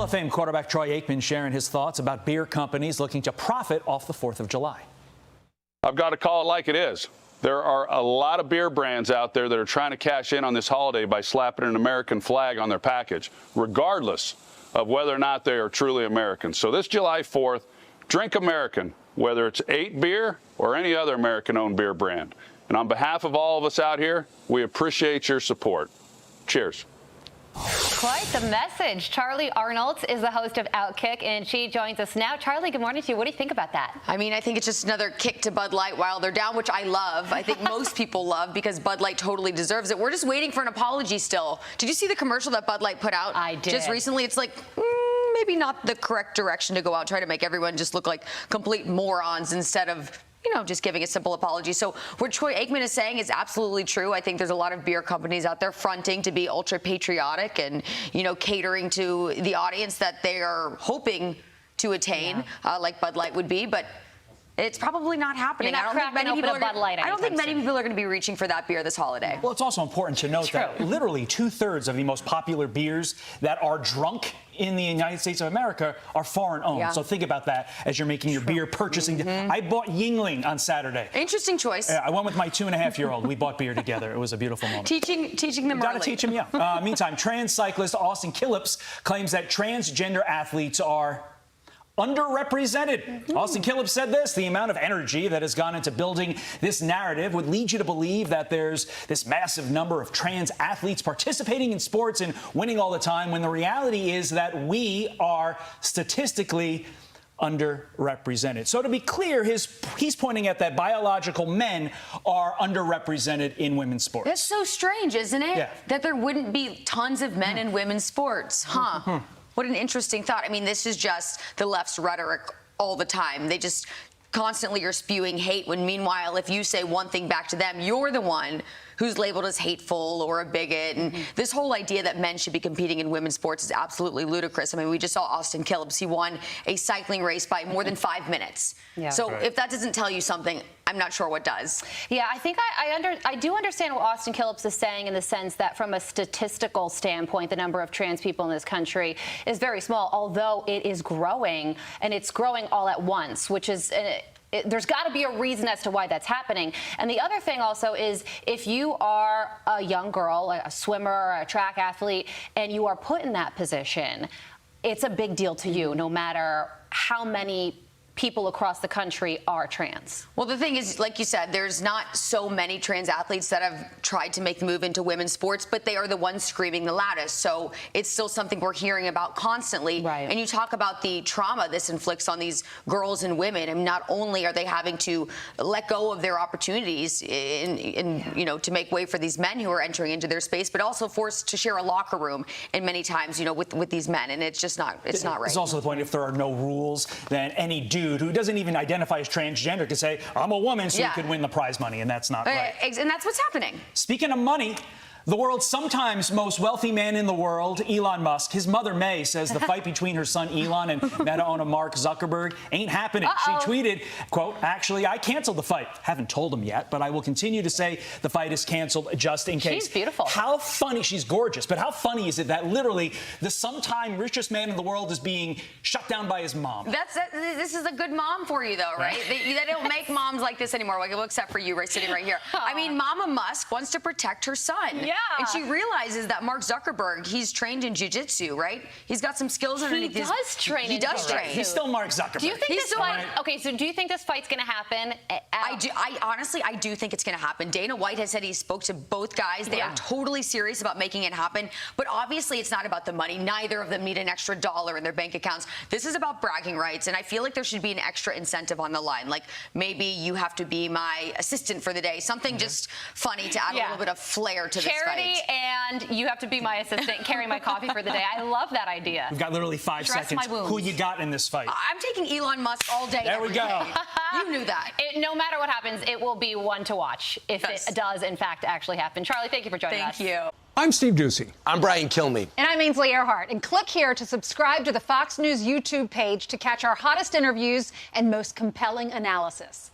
of Fame quarterback Troy Aikman sharing his thoughts about beer companies looking to profit off the 4th of July. I've got to call it like it is. There are a lot of beer brands out there that are trying to cash in on this holiday by slapping an American flag on their package, regardless of whether or not they are truly American. So this July 4th, drink American, whether it's 8 Beer or any other American-owned beer brand. And on behalf of all of us out here, we appreciate your support. Cheers. Quite the message. Charlie Arnold is the host of Outkick, and she joins us now. Charlie, good morning to you. What do you think about that? I mean, I think it's just another kick to Bud Light while they're down, which I love. I think most people love because Bud Light totally deserves it. We're just waiting for an apology still. Did you see the commercial that Bud Light put out? I did. Just recently. It's like, maybe not the correct direction to go out, try to make everyone just look like complete morons instead of, you know, just giving a simple apology. So what Troy Aikman is saying is absolutely true. I think there's a lot of beer companies out there fronting to be ultra patriotic and, you know, catering to the audience that they are hoping to attain, like Bud Light would be. But it's probably not happening. I don't think many people are going to be reaching for that beer this holiday. Well, it's also important to note that literally 2/3 of the most popular beers that are drunk in the United States of America are foreign owned. Yeah. So think about that as you're making your beer purchasing. I bought Yingling on Saturday. Interesting choice. I went with my 2.5-year-old. We bought beer together. It was a beautiful moment. Teaching them early. Gotta teach them, yeah. Meantime, trans cyclist Austin Killips claims that transgender athletes are underrepresented. Austin Killips said this: the amount of energy that has gone into building this narrative would lead you to believe that there's this massive number of trans athletes participating in sports and winning all the time, when the reality is that we are statistically underrepresented. So to be clear, he's pointing at that biological men are underrepresented in women's sports. That's so strange, isn't it? Yeah. That there wouldn't be tons of men in women's sports. Huh. What an interesting thought. I mean, this is just the left's rhetoric all the time. They just constantly are spewing hate when, meanwhile, if you say one thing back to them, you're the one who's labeled as hateful or a bigot. And this whole idea that men should be competing in women's sports is absolutely ludicrous. I mean, we just saw Austin Killips. He won a cycling race by more than 5 minutes. Yeah. So if that doesn't tell you something, I'm not sure what does. Yeah, I think I do understand what Austin Killips is saying, in the sense that from a statistical standpoint, the number of trans people in this country is very small, although it is growing, and it's growing all at once, which is there's got to be a reason as to why that's happening. And the other thing also is, if you are a young girl, a swimmer, or a track athlete, and you are put in that position, it's a big deal to you, no matter how many people across the country are trans. Well, the thing is, like you said, there's not so many trans athletes that have tried to make the move into women's sports, but they are the ones screaming the loudest. So it's still something we're hearing about constantly. Right. And you talk about the trauma this inflicts on these girls and women. And not only are they having to let go of their opportunities you know, to make way for these men who are entering into their space, but also forced to share a locker room, and many times, you know, with these men. And it's just not, it's not right. It's also the point, if there are no rules, then any dude who doesn't even identify as transgender could say, I'm a woman, so you could win the prize money, and that's not right. And that's what's happening. Speaking of money, the world's sometimes most wealthy man in the world, Elon Musk, his mother May says the fight between her son Elon and Meta owner Mark Zuckerberg ain't happening. She tweeted, quote, actually, I canceled the fight. Haven't told him yet, but I will continue to say the fight is canceled just in case. She's beautiful. How funny. She's gorgeous, but how funny is it that literally the sometime richest man in the world is being shut down by his mom? This is a good mom for you, though, right? They don't make moms like this anymore, well, except for you, right, sitting right here. I mean, Mama Musk wants to protect her son. Yeah. And she realizes that Mark Zuckerberg, he's trained in jiu-jitsu, right? He's got some skills underneath his... He does train. He's still Mark Zuckerberg. Do you think this fight... Okay, so do you think this fight's going to happen? I honestly do think it's going to happen. Dana White has said he spoke to both guys. They are totally serious about making it happen. But obviously, it's not about the money. Neither of them need an extra dollar in their bank accounts. This is about bragging rights. And I feel like there should be an extra incentive on the line. Like, maybe you have to be my assistant for the day. Something just funny to add a little bit of flair to this fight. And you have to be my assistant, carry my coffee for the day. I love that idea. We've got literally 5 seconds. Who you got in this fight? I'm taking Elon Musk all day. There we go. You knew that. No matter what happens, it will be one to watch if it does, in fact, actually happen. Charlie, thank you for joining us. Thank you. I'm Steve Doocy. I'm Brian Kilmeade. And I'm Ainsley Earhart. And click here to subscribe to the Fox News YouTube page to catch our hottest interviews and most compelling analysis.